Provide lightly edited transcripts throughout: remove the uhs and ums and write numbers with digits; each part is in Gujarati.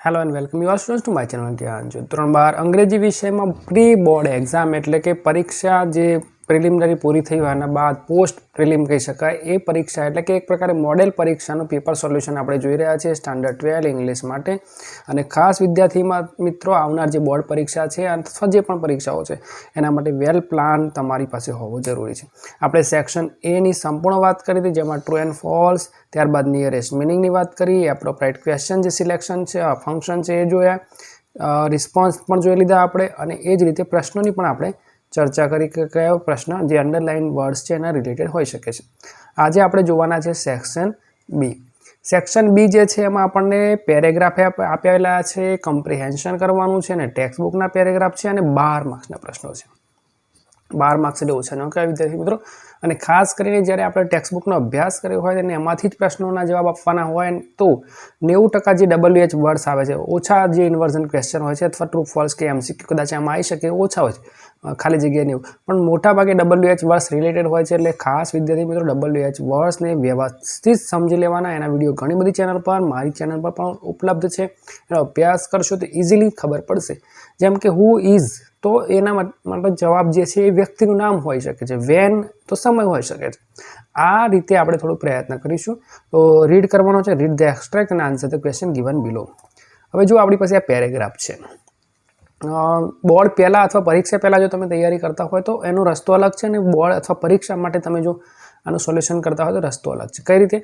Hello and welcome you are students to my channel જ્ઞાન જો ધોરણ 12 અંગ્રેજી વિષયમાં પ્રી બોર્ડ એક્ઝામ એટલે કે પરીક્ષા જે પ્રિલિમિનરી પૂરી થઈ હોવાના બાદ પોસ્ટ પ્રિલિમ કહી શકાય એ પરીક્ષા એટલે કે એક પ્રકારે મોડેલ પરીક્ષાનું પેપર સોલ્યુશન આપણે જોઈ રહ્યા છીએ સ્ટાન્ડર્ડ 12 ઇંગ્લિશ માટે અને ખાસ વિદ્યાર્થી મિત્રો આવનાર જે બોર્ડ પરીક્ષા છે અથવા જે પણ પરીક્ષાઓ છે એના માટે વેલ પ્લાન તમારી પાસે હોવો જરૂરી છે। આપણે સેક્શન એ ની સંપૂર્ણ વાત કરી હતી જેમાં ટ્રુ એન્ડ ફોલ્સ ત્યારબાદ નિયરેસ્ટ મિનિંગની વાત કરી એપ્રોપ્રિએટ ક્વેશ્ચન જે સિલેક્શન છે ફંક્શન છે એ જોયા રિસ્પોન્સ પણ જોઈ લીધા આપણે અને એ જ રીતે પ્રશ્નોની પણ આપણે ચર્ચા કરી કે કયો પ્રશ્ન જે અંડરલાઇન વર્ડ્સ છે એના રિલેટેડ હોઈ શકે છે। આજે આપણે જોવાના છે સેક્શન બી। સેક્શન બી જે છે એમાં આપણને પેરેગ્રાફ આપેલા છે, કમ્પ્રિહેન્શન કરવાનું છે અને ટેક્સ્ટ બુકના પેરેગ્રાફ છે અને 12 માર્ક્સના પ્રશ્નો છે। 12 માર્ક્સ એટલે ઓછા ન કહેવાય વિદ્યાર્થી મિત્રો। અને ખાસ કરીને જ્યારે આપણે ટેક્સ્ટ બુકનો અભ્યાસ કર્યો હોય અને એમાંથી જ પ્રશ્નોના જવાબ આપવાના હોય તો 90% જે WH વર્ડ્સ આવે છે ઓછા જે ઇન્વર્ઝન ક્વેશ્ચન હોય છે અથવા ટ્રુ ફોલ્સ કે MCQ કદાચ આમાં આવી શકે ઓછા હોય છે ખાલી જગ્યાએ નહીં પણ મોટાભાગે WH વર્ડ્સ રિલેટેડ હોય છે એટલે ખાસ વિદ્યાર્થી મિત્રો WH વર્ડ્સને વ્યવસ્થિત સમજી લેવાના। એના વિડીયો ઘણી બધી ચેનલ પર મારી ચેનલ પર પણ ઉપલબ્ધ છે, એનો અભ્યાસ કરશો તો ઇઝીલી ખબર પડશે। જેમ કે હુ ઇઝ તો એના માટે જવાબ જે છે એ વ્યક્તિનું નામ હોઈ શકે છે, વેન તો સમય હોઈ શકે છે। આ રીતે આપણે થોડો પ્રયત્ન કરીશું તો રીડ કરવાનો છે, રીડ ધ એક્સ્ટ્રેક્ટ અને answer the question given below. હવે જો આપણી પાસે આ પેરેગ્રાફ છે બોર્ડ પહેલાં અથવા પરીક્ષા પહેલાં જો તમે તૈયારી કરતા હોય તો એનો રસ્તો અલગ છે અને બોર્ડ અથવા પરીક્ષા માટે તમે જો આનું સોલ્યુશન કરતા હોય તો રસ્તો અલગ છે। કઈ રીતે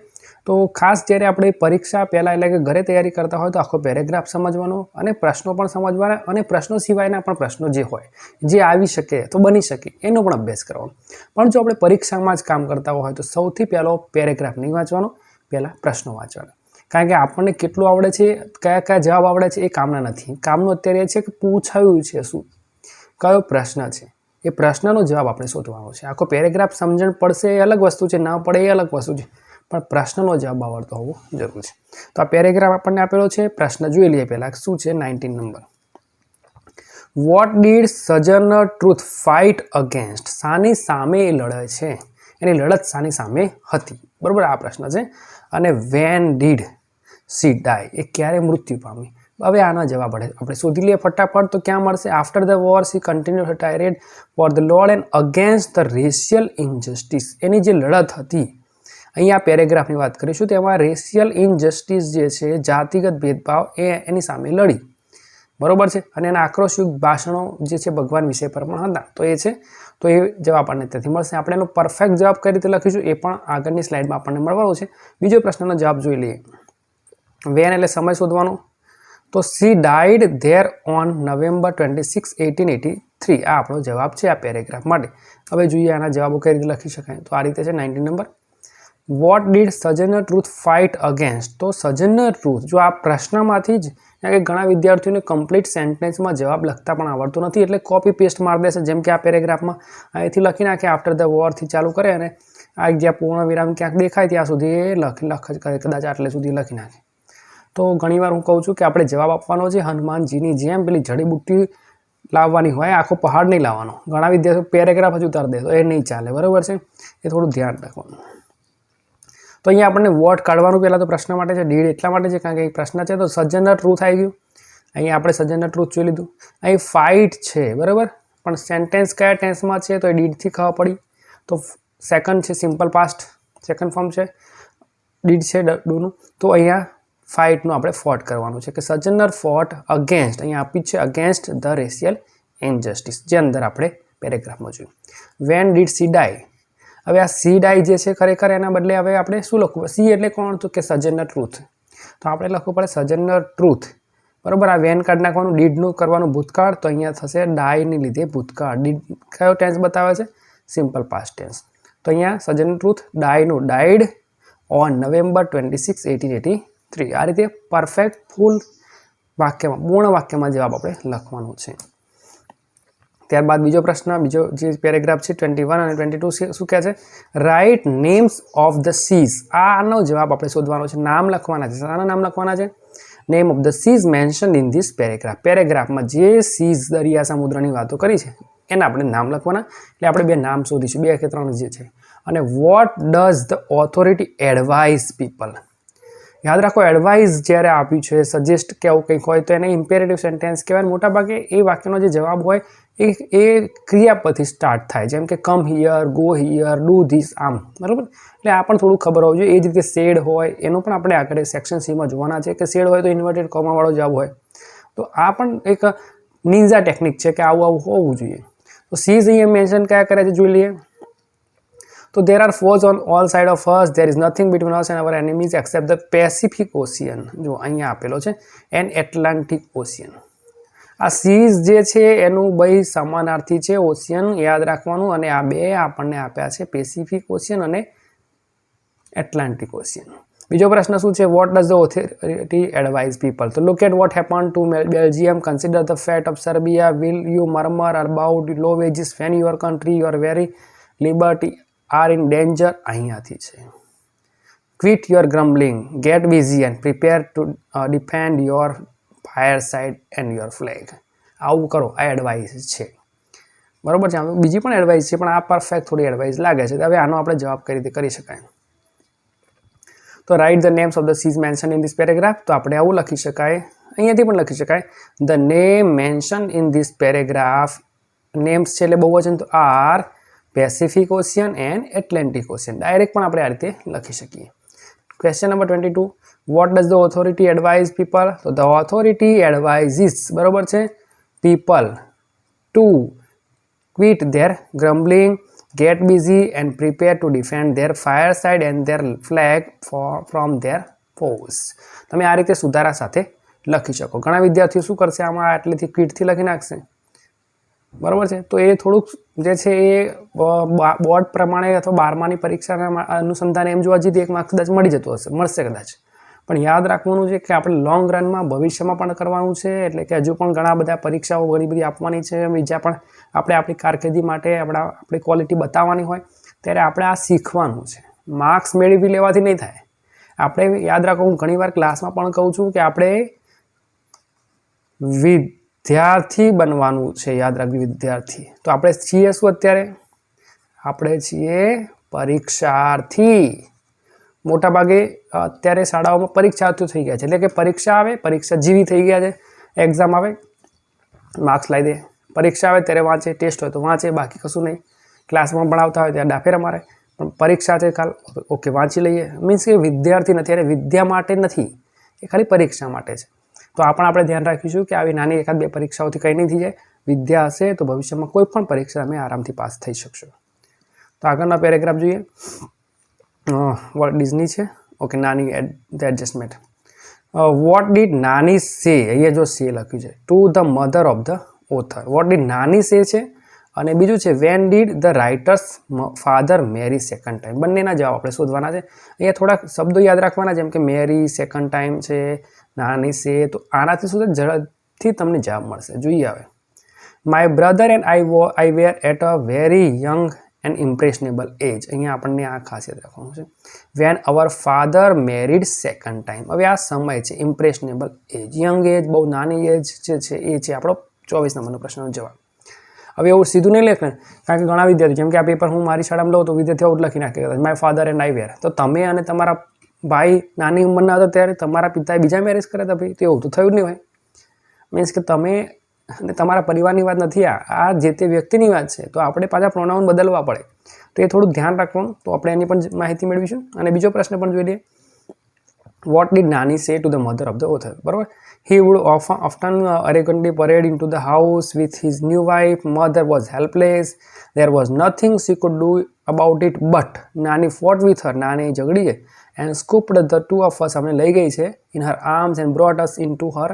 તો ખાસ જ્યારે આપણે પરીક્ષા પહેલાં એટલે કે ઘરે તૈયારી કરતા હોય તો આખો પેરેગ્રાફ સમજવાનો અને પ્રશ્નો પણ સમજવાના અને પ્રશ્નો સિવાયના પણ પ્રશ્નો જે હોય જે આવી શકે તો બની શકે એનો પણ અભ્યાસ કરવાનો। પણ જો આપણે પરીક્ષામાં જ કામ કરતા હોય તો સૌથી પહેલો પેરેગ્રાફ નહીં વાંચવાનો, પહેલાં પ્રશ્નો વાંચવાના। કારણ કે આપણને કેટલું આવડે છે, કયા કયા જવાબ આવડે છે એ કામના નથી, કામનું અત્યારે એ છે કે પૂછાયું છે શું, કયો પ્રશ્ન છે, એ પ્રશ્નનો જવાબ આપણે શોધવાનો છે। આખો પેરેગ્રાફ સમજણ પડશે એ અલગ વસ્તુ છે, ના પડે એ અલગ વસ્તુ છે, પણ પ્રશ્નનો જવાબ આવડતો હોવો જરૂરી છે। તો આ પેરેગ્રાફ આપણને આપેલો છે, પ્રશ્ન જોઈ લઈએ પહેલાં શું છે 19 નંબર। What did Sojourner Truth fight against? સાની સામે એ લડે છે, એની લડત સાની સામે હતી, બરાબર આ પ્રશ્ન છે। અને વેન ડીડ સી ડાય, એ ક્યારે મૃત્યુ પામી? હવે આના જવાબ આપણે શોધી લઈએ ફટાફટ તો ક્યાં મળશે? After the war she continue her tirade for the lord and against the racial injustice. એની જે લડત હતી અહીંયા પેરેગ્રાફની વાત કરીશું તેમાં રેશિયલ ઇનજસ્ટિસ જે છે જાતિગત ભેદભાવ એની સામે લડી, બરોબર છે। અને એના આક્રોશયુક્ત ભાષણો જે છે ભગવાન વિષય પર પણ હતા તો એ છે, તો એ જવાબ આપણને ત્યાંથી મળશે। આપણે એનો પરફેક્ટ જવાબ કઈ રીતે લખીશું એ પણ આગળની સ્લાઇડમાં આપણને મળવાનો છે। બીજો પ્રશ્નનો જવાબ જોઈ લઈએ। વેન એટલે સમય શોધવાનો, તો C died there on November 26, 1883 આ આપણો જવાબ છે આ પેરેગ્રાફ માટે। હવે જોઈએ આના જવાબો કઈ રીતે લખી શકાય તો આ રીતે છે 19 નંબર। What did Sojourner Truth fight against? તો સજનર ટ્રુથ જો આ પ્રશ્નમાંથી જ કે ઘણા વિદ્યાર્થીઓને કમ્પ્લીટ સેન્ટેન્સમાં જવાબ લખતા પણ આવડતું નથી એટલે કોપી પેસ્ટ મારી દેશે, જેમ કે આ પેરેગ્રાફમાં અહીંથી લખી નાખે આફ્ટર ધ વોરથી ચાલુ કરે અને આ જ્યાં પૂર્ણ વિરામ ક્યાંક દેખાય ત્યાં સુધી એ લખ કદાચ આટલે સુધી લખી નાખે। તો ઘણીવાર હું કહું છું કે આપણે જવાબ આપવાનો છે હનુમાનજીની જેમ પેલી જડીબુટ્ટી લાવવાની હોય, આખો પહાડ નહીં લાવવાનો। ઘણા વિદ્યાર્થીઓ પેરેગ્રાફ જ ઉતારી દે તો એ નહીં ચાલે, બરાબર છે, એ થોડું ધ્યાન રાખવાનું। તો અહીંયા આપણને વોટ કાઢવાનું પહેલાં તો પ્રશ્ન માટે છે, ડીડ એટલા માટે છે કારણ કે એક પ્રશ્ન છે તો સજનર ટ્રુથ આવી ગયું, અહીંયા આપણે સજનર ટ્રુથ જોઈ લીધું। અહીં ફાઇટ છે બરાબર, પણ સેન્ટેન્સ કયા ટેન્સમાં છે તો એ ડીડથી ખબર પડી, તો સેકન્ડ છે સિમ્પલ પાસ્ટ, સેકન્ડ ફોર્મ છે, ડીડ છે ડુનું, તો અહીંયા ફાઇટનું આપણે ફોટ કરવાનું છે કે સજનર ફોટ અગેન્સ્ટ, અહીંયા આપી છે અગેન્સ્ટ ધ રેશિયલ ઇનજસ્ટિસ જે અંદર આપણે પેરેગ્રાફમાં જોયું। વેન ડીડ સી ડાય? હવે આ સી ડાય જે છે ખરેખર એના બદલે હવે આપણે શું લખવું? સી એટલે કોણ? તો કે સજનર ટ્રુથ, તો આપણે લખવું પડે સજનર ટ્રુથ, બરાબર। આ વેન કાઢી નાખવાનું, ડીડનું કરવાનું ભૂતકાળ, તો અહીંયા થશે ડાયની લીધે ભૂતકાળ, ડીડ કયો ટેન્સ બતાવે છે? સિમ્પલ પાસ્ટ ટેન્સ, તો અહીંયા સજનર ટ્રુથ ડાયનું ડાઇડ ઓન નવેમ્બર 26, 1883 આ રીતે પરફેક્ટ ફૂલ વાક્યમાં પૂર્ણ વાક્યમાં જવાબ આપણે લખવાનું છે। ત્યારબાદ બીજો પ્રશ્ન, બીજો જે પેરેગ્રાફ છે 21 અને 22 શું કહે છે? Write names of the seas, આનો જવાબ આપણે શોધવાનો છે, નામ લખવાના છે। શાના નામ લખવાના છે? Name of the seas mention in this paragraph, પેરેગ્રાફમાં જે સીઝ દરિયા સમુદ્રની વાતો કરી છે એના આપણે નામ લખવાના, એટલે આપણે બે નામ શોધીશું, 2 કે 3 જે છે। અને what does the authority advise people? યાદ રાખો એડવાઇસ જ્યારે આપ્યું છે, સજેસ્ટ કે આવું કંઈક હોય તો એને ઇમ્પેરેટિવ સેન્ટેન્સ કહેવાય. મોટાભાગે એ વાક્યનો જે જવાબ હોય એ ક્રિયાપદથી સ્ટાર્ટ થાય, જેમ કે come here, go here, do this, આમ. બરાબર. એટલે આ પણ થોડું ખબર હોવું જોઈએ. એ જ રીતે સેડ હોય એનું પણ આપણે આગળ સેક્શન સીમાં જોવાના છે કે સેડ હોય તો ઇન્વર્ટેડ કોમાવાળો જવાબ હોય. તો આ પણ એક નિન્જા ટેકનિક છે કે આવું હોવું જોઈએ. તો સીઝ અહીંયા મેન્શન કયા કરે છે જોઈ લઈએ. તો there are foes on all sides of us. There is nothing between us and our enemies except the Pacific Ocean. જો અહીંયા આપેલો છે and Atlantic Ocean. આ સીઝ જે છે એનું ભાઈ સમાનાર્થી છે ઓશિયન, યાદ રાખવાનું. અને આ બે આપણને આપ્યા છે પેસિફિક ઓશિયન અને એટલાન્ટિક ઓશિયન. બીજો પ્રશ્ન શું છે? What does the authority advise people? તો look at what happen to Belgium, consider the fate of Serbia, will you murmur about low wages when your country your very liberty are in danger? અહીંયાથી છે. Quit your grumbling, get busy and prepare to defend your fireside and your flag. આવું કરો, આ એડવાઇસ છે. બરાબર છે. બીજી પણ એડવાઇસ છે પણ આ પરફેક્ટ થોડી એડવાઇસ લાગે છે. હવે આનો આપણે જવાબ કઈ રીતે કરી શકાય? તો write the names of the seas mention in this paragraph. તો આપણે આવું લખી શકાય, અહીંયાથી પણ લખી શકાય. The name mention in this paragraph, names છે એટલે બહુવચન, તો are Pacific Ocean and Atlantic Ocean. Direct પણ આપણે આ રીતે લખી શકીએ. Question number 22, what does the authority advise people? તો ધ ઓથોરિટી એડવાઇઝિસ, બરાબર છે, people to quit their grumbling, get busy and prepare to defend their fireside and their flag from their foes. તમે આ રીતે સુધારા સાથે લખી શકો. ઘણા વિદ્યાર્થીઓ શું કરશે, આમાં આટલેથી ક્વિટથી લખી નાખશે. બરાબર છે. તો એ થોડુંક જે છે એ બોર્ડ પ્રમાણે અથવા 12માની પરીક્ષાના અનુસંધાને એમ જોવા જઈએ 1 માર્ક કદાચ મળી જતું હશે, મળશે કદાચ. પણ યાદ રાખવાનું છે કે આપણે લોંગ રનમાં ભવિષ્યમાં પણ કરવાનું છે. એટલે કે હજુ પણ ઘણા બધા પરીક્ષાઓ ઘણી બધી આપવાની છે. બીજા પણ આપણે આપણી કારકિર્દી માટે આપણી ક્વોલિટી બતાવવાની હોય ત્યારે આપણે આ શીખવાનું છે. માર્ક્સ મેળવી લેવાથી નહીં થાય. આપણે યાદ રાખો, હું ઘણીવાર ક્લાસમાં પણ કહું છું કે આપણે વિદ્યાર્થી બનવાનું છે. યાદ રાખજો, વિદ્યાર્થી. તો આપણે છીએ શું અત્યારે? આપણે છીએ પરીક્ષાર્થી. મોટાભાગે અત્યારે શાળાઓમાં પરીક્ષાર્થીઓ થઈ ગયા છે. એટલે કે પરીક્ષા આવે, પરીક્ષા જીવી થઈ ગયા છે. એક્ઝામ આવે, માર્ક્સ લાવી દે. પરીક્ષા આવે ત્યારે વાંચે, ટેસ્ટ હોય તો વાંચે, બાકી કશું નહીં. ક્લાસમાં ભણાવતા હોય ત્યારે ડાફેરા મારે. પણ પરીક્ષા છે કાલ, ઓકે વાંચી લઈએ. મીન્સ કે વિદ્યાર્થી નથી, અને વિદ્યા માટે નથી, એ ખાલી પરીક્ષા માટે છે. તો આ પણ આપણે ધ્યાન રાખીશું કે આવી નાની 1-2 પરીક્ષાઓથી કંઈ નહીં થઈ જાય. વિદ્યા હશે તો ભવિષ્યમાં કોઈ પણ પરીક્ષા અમે આરામથી પાસ થઈ શકશો. તો આગળના પેરેગ્રાફ જોઈએ. વોટ ડિઝની છે, ઓકે, નાની adjustment. What did Nani say, અહીંયા જો સે લખ્યું છે, to the mother of the author. What did Nani say છે, અને બીજું છે when did the writer's father marry second time. બંનેના જવાબ આપણે શોધવાના છે. અહીંયા થોડાક શબ્દો યાદ રાખવાના, જેમ કે મેરી, સેકન્ડ ટાઈમ છે, નાની સે. તો આનાથી શું છે, ઝડપથી તમને જવાબ મળશે. જોઈએ હવે. My brother and I were at a very young and impressionable age. અહીંયા આપણને આ ખાસ યાદ રાખવાનું છે. When our father married second time. હવે આ સમય છે, ઇમ્પ્રેશનેબલ એજ, યંગ એજ, બહુ નાની એજ જે છે એ છે આપણો 24 નંબરનો પ્રશ્નનો જવાબ. હવે એવું સીધું નહીં લખે, કારણ કે ઘણા વિદ્યાર્થી, જેમ કે આ પેપર હું મારી શાળામાં લઉં તો વિદ્યાર્થીઓ આવું લખી નાખે, માય ફાધર એન્ડ આઈ વેર. તો તમે અને તમારા ભાઈ નાની ઉંમરના હતા ત્યારે તમારા પિતાએ બીજા મેરેજ કર્યા હતા ભાઈ, તો એવું તો થયું નહીં હોય. મીન્સ કે તમે અને તમારા પરિવારની વાત નથી, આ જે તે વ્યક્તિની વાત છે. તો આપણે પાછા પ્રોનાઉન બદલવા પડે. તો એ થોડું ધ્યાન રાખવાનું. તો આપણે એની પણ માહિતી મેળવીશું. અને બીજો પ્રશ્ન પણ જોઈ લઈએ. Vote did Nani say to the mother of the author? બરાબર. He would often arrogantly parade into the house with his new wife. Mother was helpless. There was nothing she could do about it. But Nani fought with her. Nani ઝઘડી છે and scooped the two of us, અમને લઈ ગઈ છે, in her arms and brought us into her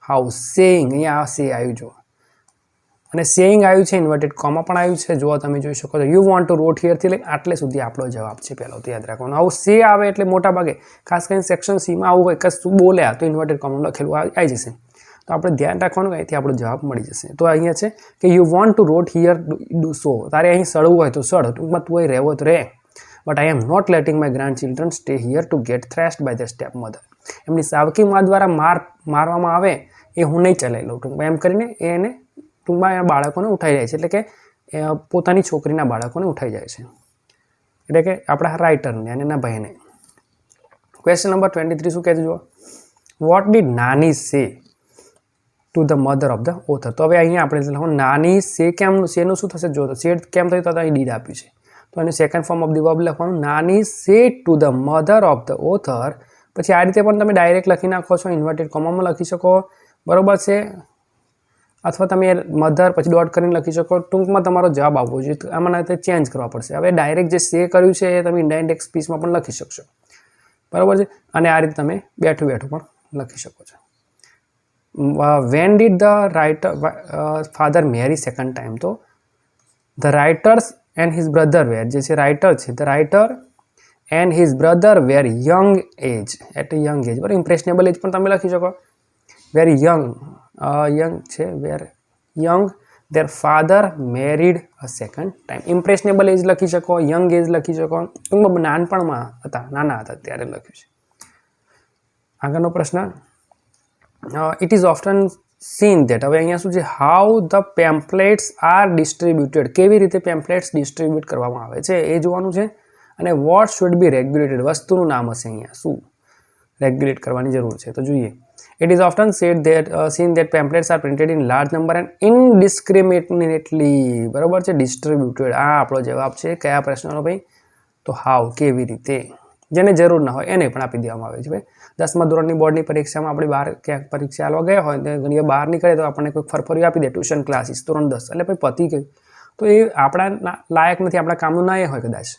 house. Saying, અહીંયા આ સે આવ્યું જો, અને સેઇંગ આવ્યું છે, ઇન્વર્ટેડ કોમા પણ આવ્યું છે. જો તમે જોઈ શકો છો, યુ વોન્ટ ટુ રોટ હિયરથી લઈને આટલે સુધી આપણો જવાબ છે. પહેલો તો યાદ રાખવાનું. આવું સે આવે એટલે મોટા ભાગે ખાસ કરીને સેક્શન સીમાં આવું હોય, કશું બોલ્યા તો ઇન્વર્ટેડ કોમા લખેલું આવી જશે. તો આપણે ધ્યાન રાખવાનું, અહીંથી આપણો જવાબ મળી જશે. તો અહીંયા છે કે you want to rot here do so. તારે અહીં સડવું હોય તો સડ, ટૂંકમાં તું અહીં રહેવો તો રહે. But I am not letting my grandchildren stay here to get thrashed by the stepmother. એમની સાવકી મા દ્વારા મારવામાં આવે એ હું નહીં ચલાવી લઉં. ટૂંકમાં એમ કરીને એને ટૂંકમાં એના બાળકોને ઉઠાઈ જાય છે. એટલે કે પોતાની છોકરીના બાળકોને ઉઠાઈ જાય છે. એટલે કે આપણા રાઇટરને અને એના ભાઈને. ક્વેશ્ચન નંબર 23 શું કહે છે જુઓ, vote did Nani say to the mother of the author. તો હવે અહીંયા આપણે લખવાનું નાની સે કેમનું, સેનું શું થશે જો, તો સે કેમ થયું તો અહીં ડીડ આપ્યું છે તો એનું second form of the verb લખવાનું Nani say to the mother of the author. પછી આ રીતે પણ તમે ડાયરેક્ટ લખી નાખો છો, ઇન્વર્ટેડ કોમામાં લખી શકો, બરોબર છે, અથવા તમે મધર પછી ડોટ કરીને લખી શકો. ટૂંકમાં તમારો જવાબ આવવો જોઈએ, તો આમાં તે ચેન્જ કરવા પડશે. હવે ડાયરેક્ટ જે સે કર્યું છે એ તમે ઇનડાયરેક્ટ સ્પીચમાં પણ લખી શકશો, બરાબર છે, અને આ રીતે તમે બેઠું બેઠું પણ લખી શકો છો. When did the writer father marry second time, તો the writers and his brother were, જે છે રાઇટર છે, the writer and his brother were young age, at a young age, બરાબર. ઇમ્પ્રેશનેબલ એજ પણ તમે લખી શકો, વેરી યંગ, યંગ છે, were young their father married a second time. Impressionable age લખી શકો, યંગ એજ લખી શકો, ટૂંકમાં નાનપણમાં હતા, નાના હતા ત્યારે લખ્યું છે. આગળનો પ્રશ્ન, it is often seen that, હવે અહીંયા શું છે, how the pamphlets are distributed, કેવી રીતે પેમ્પલેટ્સ ડિસ્ટ્રીબ્યુટ કરવામાં આવે છે એ જોવાનું છે. અને વોટ શુડ બી રેગ્યુલેટેડ, વસ્તુનું નામ હશે અહીંયા શું રેગ્યુલેટ કરવાની જરૂર છે, તો જોઈએ. It is often said that seen that pamphlets are printed in large number and indiscriminately, બરાબર છે, distributed. આ આપણો જવાબ છે કયા પ્રશ્નનો ભાઈ, તો હાવ, કેવી રીતે, જેને જરૂર ના હોય એને પણ આપી દેવામાં આવે છે ભાઈ. 10મા ધોરણની બોર્ડની પરીક્ષામાં આપણે બહાર ક્યાંક પરીક્ષા આલવા ગયા હોય તો ઘણી વાર બહાર નીકળે તો આપણને કોઈ ફરફરિયું આપી દે, ટ્યુશન ક્લાસીસ ધોરણ 10, એટલે ભાઈ પતી ગયું, તો એ આપણા લાયક નથી, આપણા કામનું ના એ હોય કદાચ,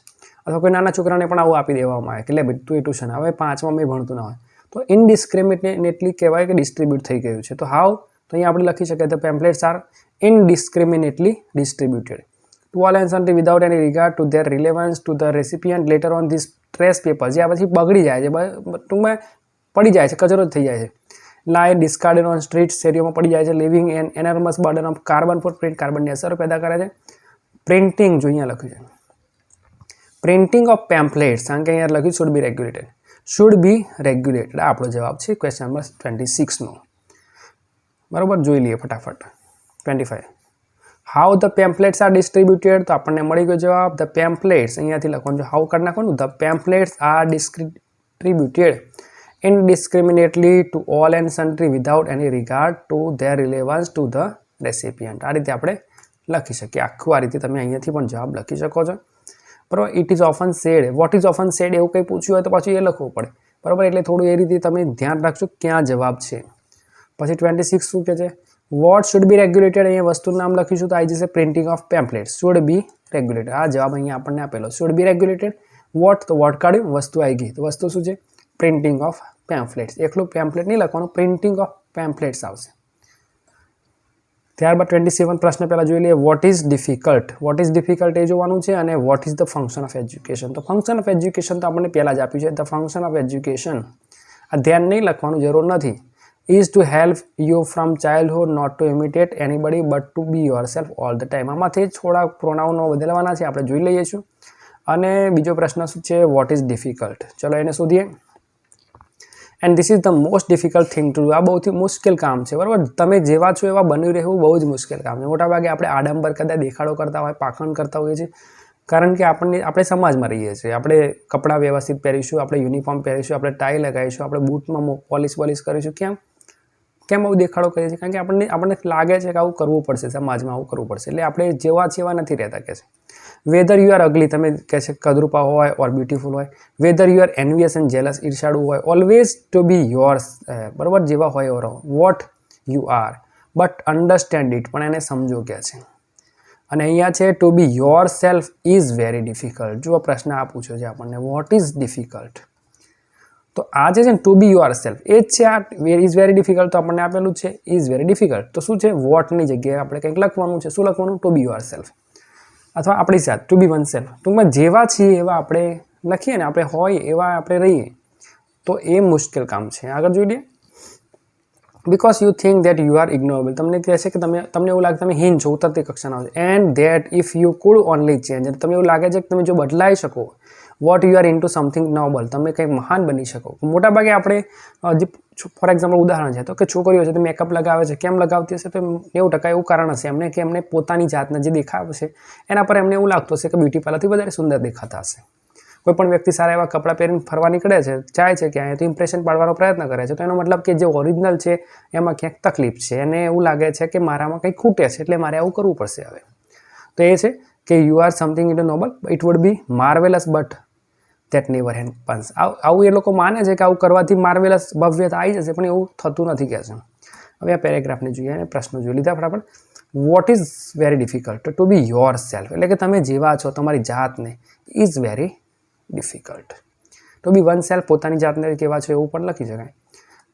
અથવા કોઈ નાના છોકરાને પણ આવું આપી દેવામાં આવે કે લે ભાઈ તું એ ટ્યુશન, હવે 5મા મેં ભણતું ના હોય તો ઇનડિસ્ક્રિમિનેટલી કહેવાય કે ડિસ્ટ્રીબ્યુટ થઈ ગયું છે. તો હાવ, તો અહીંયા આપણે લખી શકીએ the pamphlets are indiscriminately distributed to all and sundry without any regard to their relevance to the recipient letter on this trace paper, જે આ પછી બગડી જાય છે, ટૂંકમાં પડી જાય છે, કચરો જ થઈ જાય છે. લાય ડિસ્કાર્ડેડ ઓન સ્ટ્રીટ, શેરીઓમાં પડી જાય છે. Living an enormous burden of carbon footprint, કાર્બનની અસરો પેદા કરે છે. પ્રિન્ટિંગ, જો અહીંયા લખ્યું છે પ્રિન્ટિંગ ઓફ પેમ્પલેટ્સ, કારણ કે અહીંયા લખ્યું should be regulated, should be regulated, આ આપણો જવાબ છે ક્વેશ્ચન નંબર 26નો, બરાબર. જોઈ લઈએ ફટાફટ. 25, how the pamphlets are distributed, તો આપણને મળી ગયો જવાબ. ધ પેમ્પલેટ્સ, અહીંયાથી લખવાનું છે, હાઉ કરી નાખવાનું, the pamphlets are distributed indiscriminately to all and sundry without any regard to their relevance to the recipient. આ રીતે આપણે લખી શકીએ, આખું આ રીતે તમે અહીંયાથી પણ જવાબ લખી શકો છો, બરાબર. It is often said, what is often said એવું કંઈ પૂછ્યું હોય તો પાછું એ લખવું પડે, બરાબર. એટલે થોડું એ રીતે તમે ધ્યાન રાખજો ક્યાં જવાબ છે. પછી 26 શું કહે છે, વોટ શુડ બી રેગ્યુલેટેડ, અહીંયા વસ્તુનું નામ લખીશું તો આવી જશે printing of pamphlet, should be regulated. આ જવાબ અહીંયા આપણને આપેલો, શુડ બી રેગ્યુલેટેડ. વોટ, તો વોટ કાઢ્યું, વસ્તુ આવી ગઈ, તો વસ્તુ શું છે, પ્રિન્ટિંગ ઓફ પેમ્પલેટ્સ. એકલું પેમ્પલેટ નહીં લખવાનું, પ્રિન્ટિંગ ઓફ પેમ્પલેટ્સ આવશે. ત્યારબાદ 27 પ્રશ્ન પહેલાં જોઈ લઈએ, what is difficult. What is difficult એ જોવાનું છે, અને what is the function of education. તો ફંક્શન ઓફ એજ્યુકેશન તો આપણને પહેલાં જ આપ્યું છે, ધ ફંક્શન ઓફ એજ્યુકેશન, આ ધ્યાન નહીં લખવાનું, જરૂર નથી. Is to help you from childhood not to imitate anybody but to be yourself all the time. આમાંથી થોડા પ્રોનાઉનો બદલવાના છે, આપણે જોઈ લઈએ છીએ. અને બીજો પ્રશ્ન શું છે, વોટ ઇઝ ડિફિકલ્ટ, ચલો એને શોધીએ. And this is the most difficult thing to do, આ બહુથી મુશ્કેલ કામ છે, બરાબર. તમે જેવા છો એવા બની રહેવું બહુ જ મુશ્કેલ કામ છે. મોટાભાગે આપણે આડંબર કદાચ દેખાડો કરતા હોય, પાખંડ કરતા હોઈએ છીએ, કારણ કે આપણે સમાજમાં રહીએ છીએ, આપણે કપડાં વ્યવસ્થિત પહેરીશું, આપણે યુનિફોર્મ પહેરીશું, આપણે ટાઈ લગાવીશું, આપણે બૂટમાં પોલિશ કરીશું. કેમ આવું દેખાડો કરીએ છીએ, કારણ કે આપણને લાગે છે કે આવું કરવું પડશે, સમાજમાં આવું કરવું પડશે, એટલે આપણે જેવા છે એવા નથી રહેતા, કે છે. વેધર યુ આર અગલી, તમે કહે છે કદરૂપા હોય ઓર બ્યુટીફુલ હોય. Whether you are envious and jealous, ઈર્ષાળુ હોય. ઓલવેઝ ટુ બી યોર્સ, બરાબર, જેવા હોય એવા રહો. What you are but understand it, પણ એને સમજો કે છે. અને અહીંયા છે to be yourself is very difficult. જો પ્રશ્ન આ પૂછ્યો છે આપણને, વોટ ઇઝ ડિફિકલ્ટ, તો આ જે છે ને ટુ બી યોર સેલ્ફ એ જ છે. આ ઇઝ વેરી ડિફિકલ્ટ તો આપણને આપેલું છે ઇઝ વેરી ડિફિકલ્ટ, તો શું છે, વોટની જગ્યાએ આપણે કંઈક લખવાનું છે. શું લખવાનું, ટુ બી યોર સેલ્ફ, અથવા આપણી સાથે ટુ બી વન સેલ્ફ. ટૂંકમાં જેવા છીએ એવા આપણે લખીએ ને, આપણે હોય એવા આપણે રહીએ, તો એ મુશ્કેલ કામ છે. આગળ જોઈ લઈએ. Because you think that you are ignorable, તમને કહે છે કે તમને એવું લાગે તમે હીન છો, ઉતરતી કક્ષાના છો. And that if you could only change, તમને એવું લાગે છે કે તમે જો બદલાઈ શકો. What you are into something noble, તમે કંઈક મહાન બની શકો. મોટાભાગે આપણે જે ફોર એક્ઝામ્પલ ઉદાહરણ છે, તો કે છોકરીઓ છે તો મેકઅપ લગાવે છે, કેમ લગાવતી હશે, તો 90% એવું કારણ હશે એમને કે એમને પોતાની જાતના જે દેખાવ છે એના પર એમને એવું લાગતું હશે કે બ્યુટી પાર્લરથી વધારે સુંદર દેખાતા હશે. કોઈ પણ વ્યક્તિ સારા એવા કપડાં પહેરીને ફરવા નીકળે છે, જાય છે ક્યાંય, તો ઇમ્પ્રેશન પાડવાનો પ્રયત્ન કરે છે, તો એનો મતલબ કે જે ઓરિજિનલ છે એમાં ક્યાંક તકલીફ છે, એને એવું લાગે છે કે મારામાં કંઈક ખૂટે છે, એટલે મારે આવું કરવું પડશે હવે. તો એ છે કે you are something in noble, it would be marvellous but that never happens. આવું એ લોકો માને છે કે આવું કરવાથી માર્વેલસ ભવ્યતા આવી જશે, પણ એવું થતું નથી કહે છે. હવે આ પેરેગ્રાફને જોઈએ અને પ્રશ્નો જોઈ લીધા ફટાફટ. What is very difficult to be yourself, એટલે કે તમે જેવા છો તમારી જાતને, is very difficult. To be oneself, પોતાની જાતને કેવા છો એવું પણ લખી શકાય.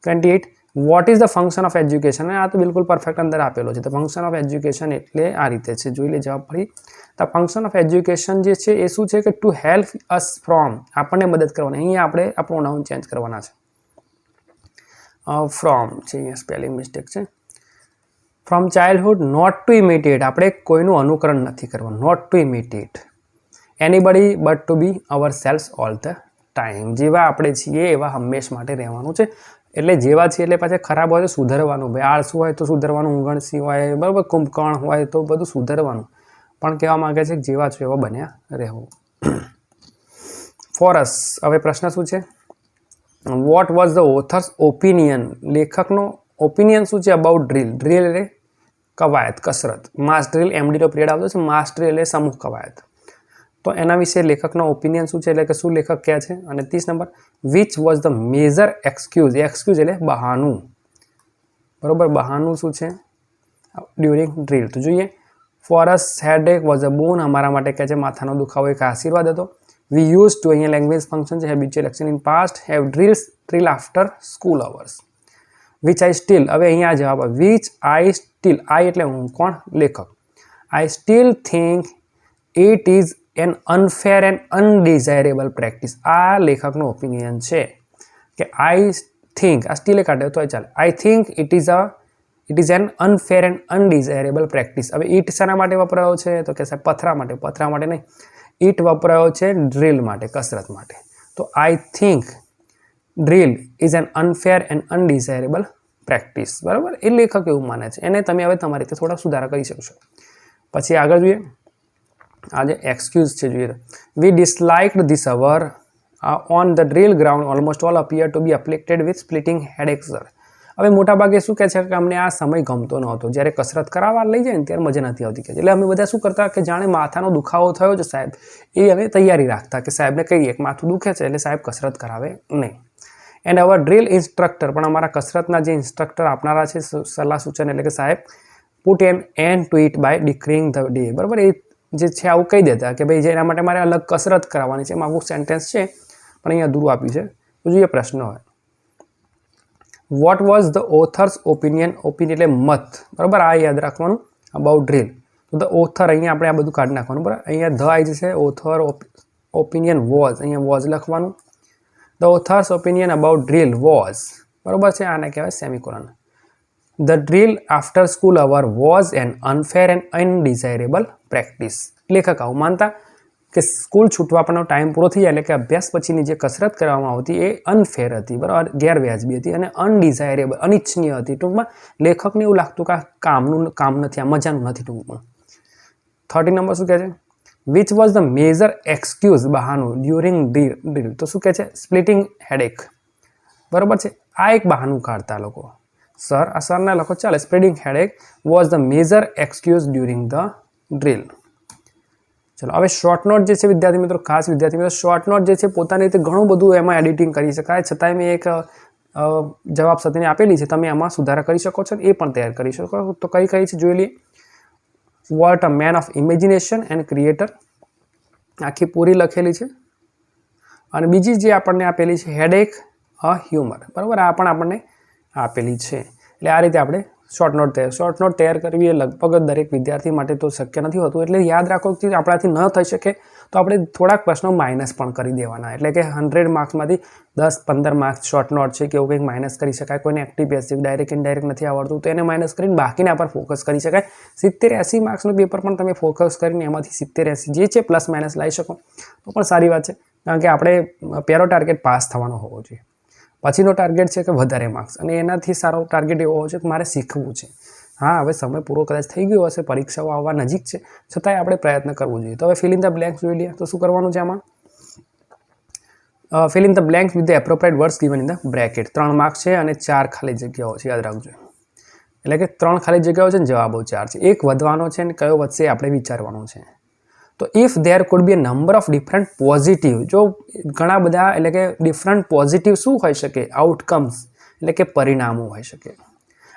28 what is the function of education, આ તો બિલકુલ પરફેક્ટ અંદર આપેલો છે. તો ફંક્શન ઓફ એજ્યુકેશન એટલે આ રીતે છે, જોઈ લે જવાબ ફરી. ધ ફંક્શન ઓફ એજ્યુકેશન જે છે એ શું છે કે ટુ હેલ્પ અસ ફ્રોમ, આપણને મદદ કરવાની. અહીંયા આપણે આ પ્રોનાઉન ચેન્જ કરવાના છે. ફ્રોમ છે, અહીંયા સ્પેલિંગ મિસ્ટેક છે. From childhood, not to imitate, આપણે કોઈનું અનુકરણ નથી કરવાનું, not to imitate anybody but to be our self all the time. જેવા આપણે છીએ એવા હંમેશ માટે રહેવાનું છે. એટલે જેવા છીએ એટલે પાછા ખરાબ હોય તો સુધરવાનું, ભાઈ આળસુ હોય તો સુધરવાનું, ઊંઘણસી હોય બરાબર, કુંભકર્ણ હોય તો બધું સુધરવાનું, પણ કહેવા માંગે છે કે જેવા છો એવા બન્યા રહેવું. ફોરસ, હવે પ્રશ્ન શું છે? What was the author's opinion, લેખકનો ઓપિનિયન શું છે અબાઉટ ડ્રીલ. ડ્રીલ એટલે કવાયત, કસરત. માસ ડ્રીલ, એમડીનો પીરિયડ આવતો છે. માસ ડ્રીલ એટલે સમૂહ કવાયત. તો એના વિશે લેખકનો ઓપિનિયન શું છે, એટલે કે શું લેખક કહે છે. અને 30 number, which was the major excuse, excuse એટલે બહાનું, બરોબર, બહાનું શું છે ડ્યુરિંગ ડ્રીલ. તો જોઈએ, for us headache was a boon, અમારા માટે કહે છે માથાનો દુખાવો એક આશીર્વાદ હતો. વી યુઝ ટુ, અહીંયા લેંગ્વેજ ફંક્શન છે, habitual action in past, have drill after school hours. Which I still, હવે અહીંયા જવાબ, વિચ આઈ સ્ટીલ, આઈ એટલે હું, કોણ? લેખક. I still think it is an unfair and undesirable practice. આ લેખકનો ઓપિનિયન છે કે આઈ થિંક, આ સ્ટીલે કાઢે તો ચાલે, I think it is an unfair and undesirable practice. હવે ઈટ શાના માટે વપરાયો છે, તો કે સાહેબ પથરા માટે. પથરા માટે નહીં, ઈટ વપરાયો છે ડ્રીલ માટે, કસરત માટે. તો I think drill is an unfair and undesirable practice, બરાબર, એ લેખક એવું માને છે. એને તમે હવે તમારી રીતે થોડા સુધારા કરી શકશો. પછી આગળ જોઈએ, આ જે એક્સક્યુઝ છે જોઈએ, we disliked this hour on the drill ground, almost all appear to be afflicted with splitting headaches. હવે મોટાભાગે શું કહે છે કે અમને આ સમય ગમતો નહોતો, જ્યારે કસરત કરાવવા લઈ જાય ને ત્યારે મજા નથી આવતી. એટલે અમે બધા શું કરતા કે જાણે માથાનો દુખાવો થયો છે સાહેબ, એ અમે તૈયારી રાખતા કે સાહેબને કહીએ કે માથું દુખે છે એટલે સાહેબ કસરત કરાવે નહીં. એન્ડ અવર ડ્રીલ ઇન્સ્ટ્રક્ટર, પણ અમારા કસરતના જે ઇન્સ્ટ્રક્ટર આપનારા છે સલાહ સૂચન, એટલે કે સાહેબ, put an end to it by decreeing the day, બરાબર, એ જે છે આવું કહી દેતા કે ભાઈ જેના માટે મારે અલગ કસરત કરાવવાની છે. એમાં આવું સેન્ટેન્સ છે પણ અહીંયા અધૂરું આપ્યું છે. તો જોઈએ પ્રશ્ન હોય, vote was the author's opinion, opinion એટલે મત, બરાબર, આ યાદ રાખવાનું અબાઉટ ડ્રીલ. તો ધ ઓથર, અહીંયા આપણે આ બધું કાઢી નાખવાનું, બરાબર, અહીંયા ધ આવી જશે, ઓથર ઓપિનિયન વોઝ, અહીંયા વોઝ લખવાનું. The author's opinion about drill was, બરાબર છે, આને કહેવાય semicolon. The drill after school hour was an unfair and undesirable practice. લેખક આવું માનતા કે સ્કૂલ છૂટવા પરનો ટાઈમ પૂરો થઈ જાય એટલે કે અભ્યાસ પછીની જે કસરત કરવામાં આવતી એ અનફેર હતી, બરાબર, ગેરવ્યાજબી હતી અને અનડિઝાયરેબલ, અનિચ્છનીય હતી. ટૂંકમાં લેખકને એવું લાગતું કે આ કામ નથી, આ મજાનું નથી ટૂંકમાં. 30 નંબર શું કહે છે? Which was the major excuse, બહાનું, ડ્યુરિંગ ડ્રીલ. તો શું કહે છે? સ્પ્લિટિંગ હેડેક, બરાબર છે, આ એક બહાનું કાઢતા લોકો. સર, આ સરના લખો ચાલે. Splitting headache was the major excuse during the drill. ચલો હવે શોર્ટ નોટ જે છે વિદ્યાર્થી મિત્રો, ખાસ વિદ્યાર્થી મિત્રો, શોર્ટ નોટ જે છે પોતાની રીતે ઘણું બધું એમાં એડિટિંગ કરી શકાય. છતાંય મેં એક જવાબ સાથેની આપેલી છે, તમે એમાં સુધારા કરી શકો છો, એ પણ તૈયાર કરી શકો. તો કઈ કઈ છે જોઈ લઈએ. What a man of imagination and creator, આખી પૂરી લખેલી છે. અને બીજી જે આપણને આપેલી છે હેડેક અ હ્યુમર, બરાબર, આ પણ આપણને આપેલી છે. એટલે આ રીતે આપણે શોર્ટ નોટ તૈયાર કરવી એ લગભગ દરેક વિદ્યાર્થી માટે તો શક્ય નથી હોતું. એટલે યાદ રાખો કે આપણાથી ન થઈ શકે તો આપણે થોડાક પ્રશ્નો માઇનસ પણ કરી દેવાના. એટલે કે 100 માર્ક્સમાંથી 10-15 માર્ક્સ શોર્ટ નોટ છે કે એવું કંઈક માઇનસ કરી શકાય. કોઈને એક્ટિવ પેસિવ ડાયરેક્ટ ઇનડાયરેક્ટ નથી આવડતું તો એને માઇનસ કરીને બાકીના પર ફોકસ કરી શકાય. 70-80 માર્ક્સનું પેપર પણ તમે ફોકસ કરીને એમાંથી 70-80 જે છે પ્લસ માઇનસ લાવી શકો તો પણ સારી વાત છે. કારણ કે આપણે પહેલો ટાર્ગેટ પાસ થવાનો હોવો જોઈએ, પછીનો ટાર્ગેટ છે કે વધારે માર્ક્સ, અને એનાથી સારો ટાર્ગેટ એવો હોય છે કે મારે શીખવું છે. હા, હવે સમય પૂરો કદાચ થઈ ગયો હશે, પરીક્ષાઓ આવવા નજીક છે, છતાંય આપણે પ્રયત્ન કરવો જોઈએ. તો હવે ફિલ ઇન ધ બ્લેન્ક્સ જોઈ લઈએ. તો શું કરવાનું છે આમાં? Fill in the blanks with the appropriate words given in the bracket. 3 marks છે અને 4 ખાલી જગ્યાઓ છે, યાદ રાખજો. એટલે કે 3 ખાલી જગ્યાઓ છે ને જવાબો 4 છે. એક વધવાનો છે અને કયો વધશે આપણે વિચારવાનું છે. તો if there food B a number of different positive, જો ઘણા બધા એટલે કે ડિફરન્ટ પોઝિટિવ શું હોઈ શકે, આઉટકમ્સ એટલે કે પરિણામો હોઈ શકે.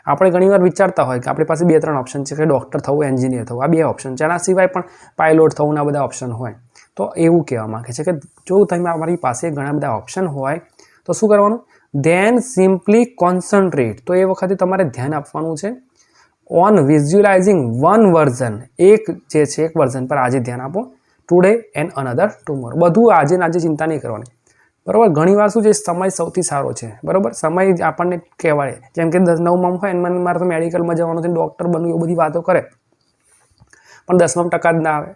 આપણે ઘણીવાર વિચારતા હોય કે આપણી પાસે 2-3 ઓપ્શન છે કે ડૉક્ટર થવું, એન્જિનિયર થવું, આ 2 ઓપ્શન છે. આના સિવાય પણ પાયલોટ થવું, આ બધા ઓપ્શન હોય. તો એવું કહેવા માંગે છે કે જો તમારી પાસે ઘણા બધા ઓપ્શન હોય તો શું કરવાનું, ધેન સિમ્પલી કોન્સન્ટ્રેટ, તો એ વખતે તમારે ધ્યાન આપવાનું છે ઓન વિઝ્યુલાઇઝિંગ વન વર્ઝન, એક જે છે એક વર્ઝન પર આજે ધ્યાન આપો, ટુડે એન્ડ અનધર ટુમોરો. બધું આજે ને આજે ચિંતા નહીં કરવાની, બરાબર. ઘણીવાર શું છે, સમય સૌથી સારો છે, બરાબર. સમય આપણને કહેવાય, જેમ કે 9માં હોય અને મારે તો મેડિકલમાં જવાનું છે, ડૉક્ટર બનવું, એ બધી વાતો કરે, પણ 10માં ટકા જ ના આવે.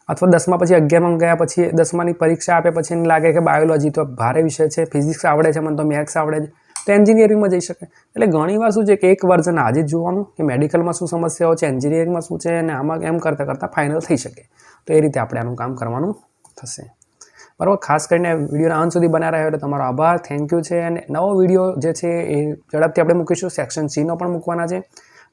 અથવા 10માં પછી 11માં ગયા પછી 10માની પરીક્ષા આપે પછી એને લાગે કે બાયોલોજી તો ભારે વિષય છે, ફિઝિક્સ આવડે છે, મને તો મેથ્સ આવડે છે, તો એન્જિનિયરિંગમાં જઈ શકે. એટલે ઘણીવાર શું છે કે એક વર્ઝન આજે જ જોવાનું કે મેડિકલમાં શું સમસ્યાઓ છે, એન્જિનિયરિંગમાં શું છે, અને આમાં એમ કરતાં કરતાં ફાઇનલ થઈ શકે. તો એ રીતે આપણે આનું કામ કરવાનું થશે, બરાબર. ખાસ કરીને વિડીયોના અંત સુધી બનાવી રહ્યો એટલે તમારો આભાર, થેન્ક યુ છે. અને નવો વિડીયો જે છે એ ઝડપથી આપણે મૂકીશું, સેક્શન C નો પણ મૂકવાના છે.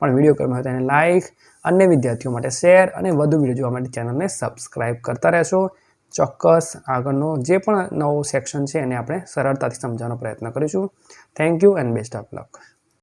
પણ વિડીયો ગમ્યો હોય તો એને લાઇક, અન્ય વિદ્યાર્થીઓ માટે શેર અને વધુ વિડીયો જોવા માટે ચેનલને સબસ્ક્રાઈબ કરતા રહેશો. ચોક્કસ આગળનો જે પણ નવો સેક્શન છે એને આપણે સરળતાથી સમજવાનો પ્રયત્ન કરીશું. Thank you and best of luck.